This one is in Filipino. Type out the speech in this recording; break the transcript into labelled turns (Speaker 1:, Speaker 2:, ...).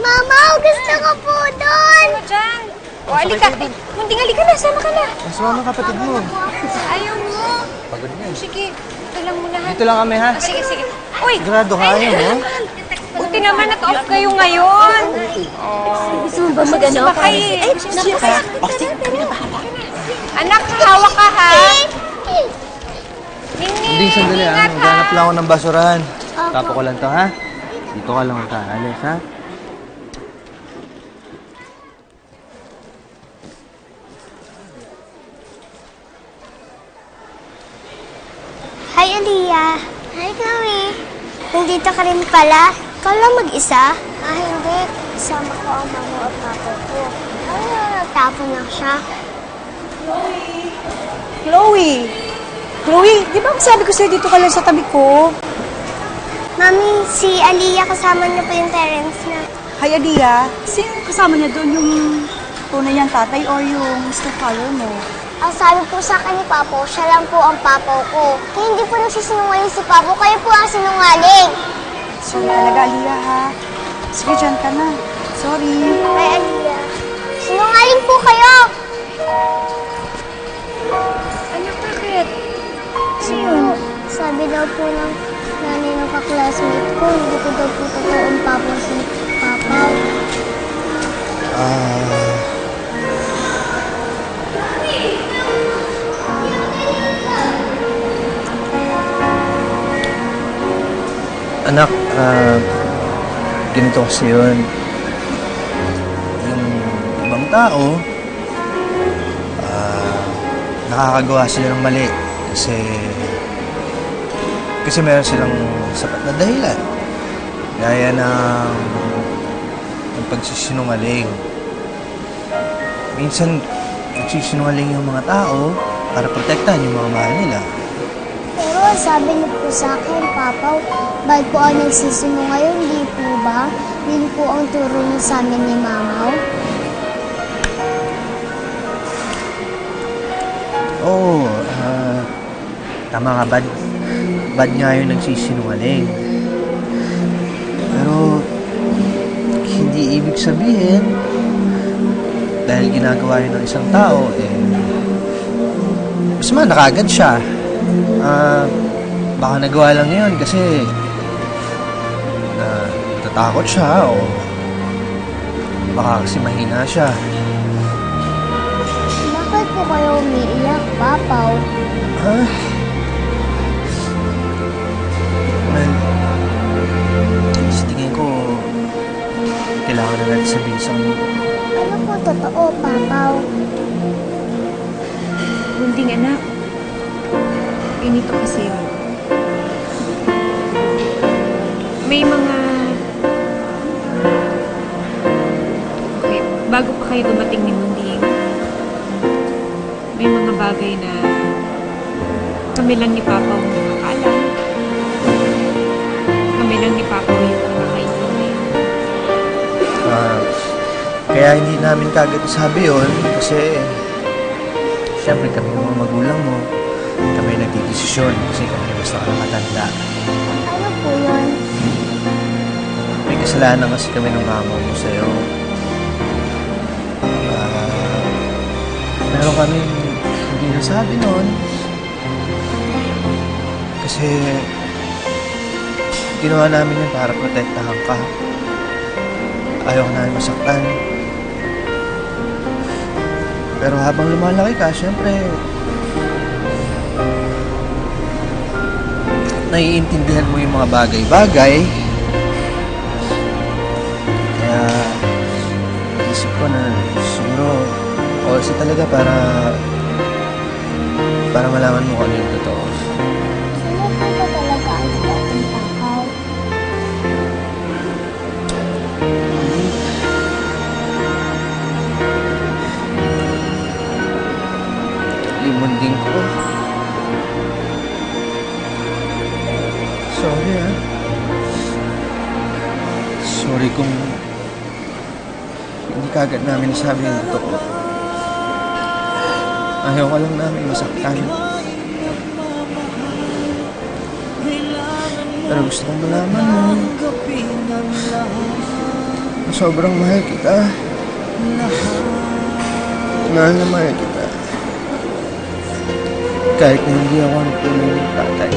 Speaker 1: Mama, gusto ko po doon!
Speaker 2: Ano dyan? O, halika. Munting halika na, sama ka na.
Speaker 3: Sumama kapatid mo.
Speaker 2: Ayaw mo.
Speaker 3: Pagod na
Speaker 2: Sige, ito lang muna ha.
Speaker 3: Dito lang kami, ha?
Speaker 2: Sige, sige. Uy!
Speaker 3: Sigurado ka, ayaw mo?
Speaker 2: Buti naman nag-off kayo ngayon.
Speaker 1: Gusto mo ba mag-ano?
Speaker 2: Bakay.
Speaker 1: Naku, kaya.
Speaker 2: Anak, hawak ka ha. Ningning,
Speaker 3: Hindi, sandali, ha?
Speaker 2: ingat ha.
Speaker 3: Maghanap lang ako ng basurahan. Tapo ko lang to, ha? Dito ka lang magkaalis, ha?
Speaker 1: Hi, Aliyah. Hi, Chloe. Nandito ka rin pala. Ikaw lang mag-isa? Hindi. Kasama ko ang mama at papa ko. Nagtapon na siya.
Speaker 4: Chloe! Chloe, di ba sabi ko sa'yo dito ka lang sa tabi ko?
Speaker 1: Mami, si Aliyah kasama niyo po yung parents niya.
Speaker 4: Hi, Adia. Sino kasama niya doon? Yung tunay niyang tatay or yung stepfather mo?
Speaker 1: Ang sabi po sa akin ni Papo, siya lang po ang papo ko. Kaya hindi po nagsisinungaling si Papo, kayo po ang sinungaling.
Speaker 4: Sorry talaga, Alia, ha? Sige, dyan ka na. Sorry.
Speaker 1: Hi, Aliyah. Sinungaling po kayo!
Speaker 2: Anak, bakit?
Speaker 1: Sabi daw po ng nanay ng kaklasmate ko, hindi ko daw po totoong Papo si Papa.
Speaker 3: Anak, ganito kasi yun. Yung ibang tao, nakakagawa sila ng mali. Kasi meron silang sapat na dahilan. Gaya ng pagsisinungaling. Minsan, nagsisinungaling yung mga tao para protektahan yung mga mahal nila.
Speaker 1: Pero sabi niyo po sa akin, Papa, bakit po ang nagsisinungaling, hindi po ba? Yun po ang turo niyo sa amin ni Mamaw.
Speaker 3: Oo, tama ka, bad nga yung nagsisinungaling. Pero, hindi ibig sabihin, dahil ginagawa yun ng isang tao, masama na kagad siya. Baka nagawa lang yun kasi natatakot siya o baka kasi mahina siya.
Speaker 1: Bakit po kayo umiiyak, Papaw?
Speaker 3: Well, sa tingin ko, kailangan na natin sabihin sa kanya.
Speaker 1: Ano po totoo, Papaw?
Speaker 2: Bunting anak. Ganito kasi yun. May mga... Okay, bago pa kayo dumating ni Munding, may mga bagay na kami lang ni Papa ang nakakaalam. Kami lang ni Papa yung nakakaintindi.
Speaker 3: Kaya hindi namin kagad sabi yun kasi siyempre kami yung mga magulang mo. Kami nagdidesisyon kasi kami basta nakatanda.
Speaker 1: Ano po yun?
Speaker 3: May kasalanan kasi kami ng mama mo sa'yo. Meron kami hindi nasabi noon. Kasi ginawa namin yun para protektahan ka. Ayaw ka namin masaktan. Pero habang lumalaki ka, syempre, naiintindihan mo yung mga bagay-bagay. Kaya, isip ko na siguro, kasi talaga para malaman mo kung ano yung totoo.
Speaker 1: Sino po ba talaga ang totoong Papaw?
Speaker 3: Limunding ko. Sorry, ha? Sorry kung hindi kagad namin sabi yung totoo. Ayaw ka lang namin masaktan. Pero gusto kong malaman mo sobrang mahal kita. Mahal na mahal kita. Kahit na hindi ako ang tunay ng tatay.